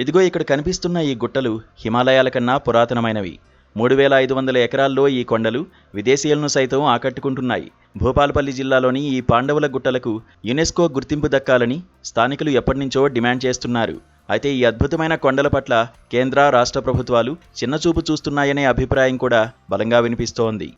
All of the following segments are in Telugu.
ఇదిగో ఇక్కడ కనిపిస్తున్న ఈ గుట్టలు హిమాలయాల కన్నా పురాతనమైనవి. 3500 ఎకరాల్లో ఈ కొండలు విదేశీయులను సైతం ఆకట్టుకుంటున్నాయి. భూపాలపల్లి జిల్లాలోని ఈ పాండవుల గుట్టలకు యునెస్కో గుర్తింపు దక్కాలని స్థానికులు ఎప్పటినుంచో డిమాండ్ చేస్తున్నారు. అయితే ఈ అద్భుతమైన కొండల పట్ల కేంద్ర, రాష్ట్ర ప్రభుత్వాలు చిన్నచూపు చూస్తున్నాయనే అభిప్రాయం కూడా బలంగా వినిపిస్తోంది.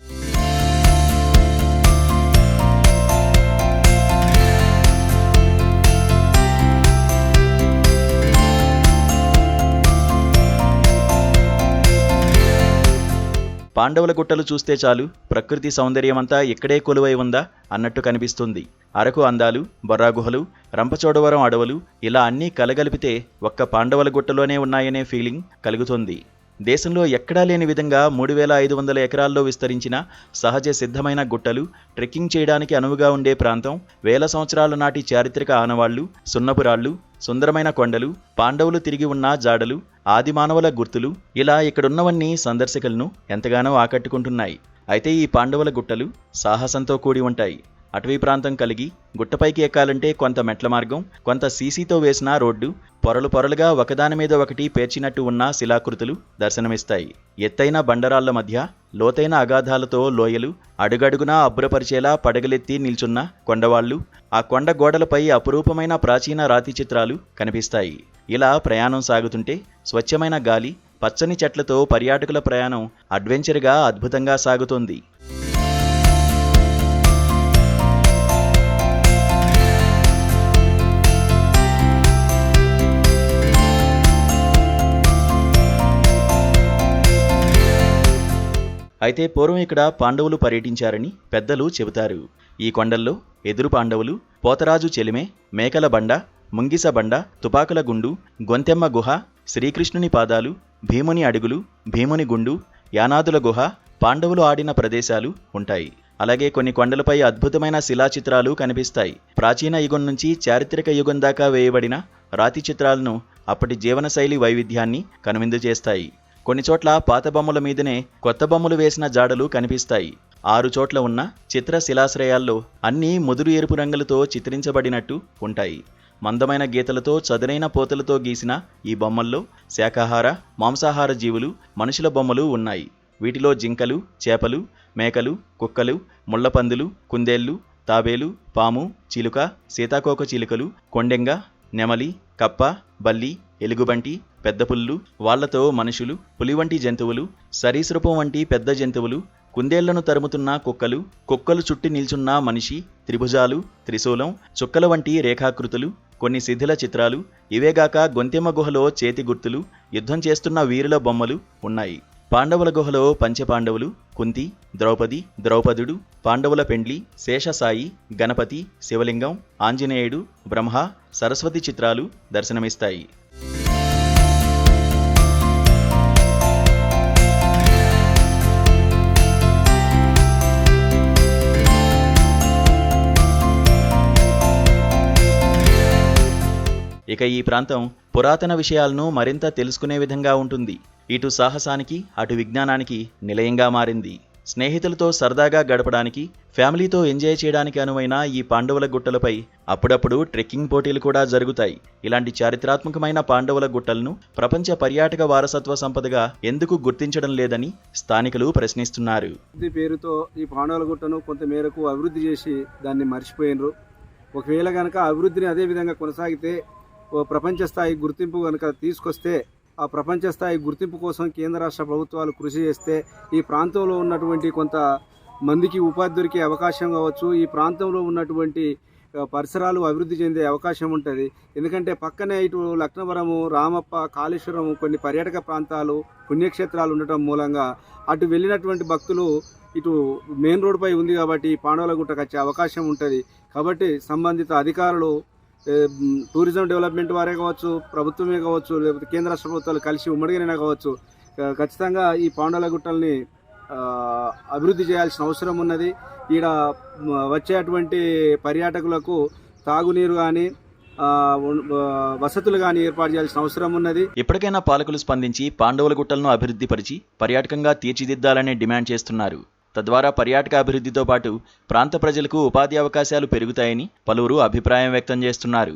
పాండవుల గుట్టలు చూస్తే చాలు ప్రకృతి సౌందర్యమంతా ఇక్కడే కొలువై ఉందా అన్నట్టు కనిపిస్తుంది. అరకు అందాలు, బొర్రా గుహలు, రంపచోడవరం అడవులు ఇలా అన్నీ కలగలిపితే ఒక్క పాండవుల గుట్టలోనే ఉన్నాయనే ఫీలింగ్ కలుగుతుంది. దేశంలో ఎక్కడా లేని విధంగా 3500 ఎకరాల్లో విస్తరించిన సహజ సిద్ధమైన గుట్టలు, ట్రెక్కింగ్ చేయడానికి అనువుగా ఉండే ప్రాంతం, వేల సంవత్సరాల నాటి చారిత్రక ఆనవాళ్లు, సున్నపురాళ్లు, సుందరమైన కొండలు, పాండవులు తిరిగి ఉన్న జాడలు, ఆదిమానవుల గుర్తులు ఇలా ఇక్కడున్నవన్నీ సందర్శకులను ఎంతగానో ఆకట్టుకుంటున్నాయి. అయితే ఈ పాండవుల గుట్టలు సాహసంతో కూడి ఉంటాయి. అటవీ ప్రాంతం కలిగి గుట్టపైకి ఎక్కాలంటే కొంత మెట్ల మార్గం, కొంత సీసీతో వేసిన రోడ్డు, పొరలు పొరలుగా ఒకదాని మీద ఒకటి పేర్చినట్టు ఉన్న శిలాకృతులు దర్శనమిస్తాయి. ఎత్తైన బండరాళ్ల మధ్య లోతైన అగాధాలతో లోయలు, అడుగడుగునా అబ్బురపరిచేలా పడగలెత్తి నిల్చున్న కొండవాళ్లు, ఆ కొండ గోడలపై అపురూపమైన ప్రాచీన రాతి చిత్రాలు కనిపిస్తాయి. ఇలా ప్రయాణం సాగుతుంటే స్వచ్ఛమైన గాలి, పచ్చని చెట్లతో పర్యాటకుల ప్రయాణం అడ్వెంచర్గా అద్భుతంగా సాగుతోంది. అయితే పూర్వం ఇక్కడ పాండవులు పర్యటించారని పెద్దలు చెబుతారు. ఈ కొండల్లో ఎదురు పాండవులు, పోతరాజు చెలిమే, మేకల బండ, ముంగిస బండ, తుపాకుల గుండు, గొంతెమ్మ గుహ, శ్రీకృష్ణుని పాదాలు, భీముని అడుగులు, భీముని గుండు, యానాదుల గుహ, పాండవులు ఆడిన ప్రదేశాలు ఉంటాయి. అలాగే కొన్ని కొండలపై అద్భుతమైన శిలాచిత్రాలు కనిపిస్తాయి. ప్రాచీన యుగం నుంచి చారిత్రక యుగం దాకా వేయబడిన రాతి చిత్రాలను అప్పటి జీవనశైలి వైవిధ్యాన్ని కనువిందు చేస్తాయి. కొన్ని చోట్ల పాత బొమ్మల మీదనే కొత్త బొమ్మలు వేసిన జాడలు కనిపిస్తాయి. 6 చోట్ల ఉన్న చిత్ర శిలాశ్రయాల్లో అన్నీ ముదురు ఎరుపు రంగులతో చిత్రించబడినట్టు ఉంటాయి. మందమైన గీతలతో చదునైన పోతలతో గీసిన ఈ బొమ్మల్లో శాకాహార, మాంసాహార జీవులు, మనుషుల బొమ్మలు ఉన్నాయి. వీటిలో జింకలు, చేపలు, మేకలు, కుక్కలు, ముళ్లపందులు, కుందేళ్లు, తాబేలు, పాము, చిలుక, సీతాకోక చిలుకలు, కొండెంగ, నెమలి, కప్ప, బల్లి, ఎలుగుబంటి, పెద్ద పుల్లు, వాళ్లతో మనుషులు, పులి వంటి జంతువులు, సరీసృపం వంటి పెద్ద జంతువులు, కుందేళ్లను తరుముతున్న కుక్కలు, కుక్కలు చుట్టి నిల్చున్న మనిషి, త్రిభుజాలు, త్రిశూలం, చుక్కల వంటి రేఖాకృతులు, కొన్ని శిథిల చిత్రాలు, ఇవేగాక గొంతెమ్మ గుహలో చేతి గుర్తులు, యుద్ధం చేస్తున్న వీరుల బొమ్మలు ఉన్నాయి. పాండవుల గుహలో పంచపాండవులు, కుంతి, ద్రౌపది, ద్రౌపదుడు, పాండవుల పెండ్లి, శేషసాయి, గణపతి, శివలింగం, ఆంజనేయుడు, బ్రహ్మ, సరస్వతి చిత్రాలు దర్శనమిస్తాయి. ఇక ఈ ప్రాంతం పురాతన విషయాలను మరింత తెలుసుకునే విధంగా ఉంటుంది. ఇటు సాహసానికి, అటు విజ్ఞానానికి నిలయంగా మారింది. స్నేహితులతో సరదాగా గడపడానికి, ఫ్యామిలీతో ఎంజాయ్ చేయడానికి అనువైన ఈ పాండవుల గుట్టలపై అప్పుడప్పుడు ట్రెక్కింగ్ పోటీలు కూడా జరుగుతాయి. ఇలాంటి చారిత్రాత్మకమైన పాండవుల గుట్టలను ప్రపంచ పర్యాటక వారసత్వ సంపదగా ఎందుకు గుర్తించడం లేదని స్థానికులు ప్రశ్నిస్తున్నారు. ఈ పేరుతో ఈ పాండవుల గుట్టను కొంత మేరకు అభివృద్ధి చేసి దాన్ని మర్చిపోయినరు. ఒకవేళ కనుక అభివృద్ధిని అదే విధంగా కొనసాగితే ప్రపంచ స్థాయి గుర్తింపు కనుక తీసుకొస్తే, ఆ ప్రపంచ స్థాయి గుర్తింపు కోసం కేంద్ర రాష్ట్ర ప్రభుత్వాలు కృషి చేస్తే ఈ ప్రాంతంలో ఉన్నటువంటి కొంత మందికి ఉపాధి దొరికే అవకాశం కావచ్చు, ఈ ప్రాంతంలో ఉన్నటువంటి పరిసరాలు అభివృద్ధి చెందే అవకాశం ఉంటుంది. ఎందుకంటే పక్కనే ఇటు లక్నవరము, రామప్ప, కాళేశ్వరము కొన్ని పర్యాటక ప్రాంతాలు, పుణ్యక్షేత్రాలు ఉండటం మూలంగా అటు వెళ్ళినటువంటి భక్తులు ఇటు మెయిన్ రోడ్డుపై ఉంది కాబట్టి పాండవుల గుట్టకు వచ్చే అవకాశం ఉంటుంది. కాబట్టి సంబంధిత అధికారులు, టూరిజం డెవలప్మెంట్ వారే కావచ్చు, ప్రభుత్వమే కావచ్చు, లేకపోతే కేంద్ర రాష్ట్ర ప్రభుత్వాలు కలిసి ఉమ్మడిగానే కావచ్చు, ఖచ్చితంగా ఈ పాండవుల గుట్టల్ని అభివృద్ధి చేయాల్సిన అవసరం ఉన్నది. ఈడ వచ్చేటువంటి పర్యాటకులకు తాగునీరు కానీ, వసతులు కానీ ఏర్పాటు చేయాల్సిన అవసరం ఉన్నది. ఇప్పటికైనా పాలకులు స్పందించి పాండవుల గుట్టలను అభివృద్ధిపరిచి పర్యాటకంగా తీర్చిదిద్దాలని డిమాండ్ చేస్తున్నారు. తద్వారా పర్యాటక అభివృద్ధితో పాటు ప్రాంత ప్రజలకు ఉపాధి అవకాశాలు పెరుగుతాయని పలువురు అభిప్రాయం వ్యక్తం చేస్తున్నారు.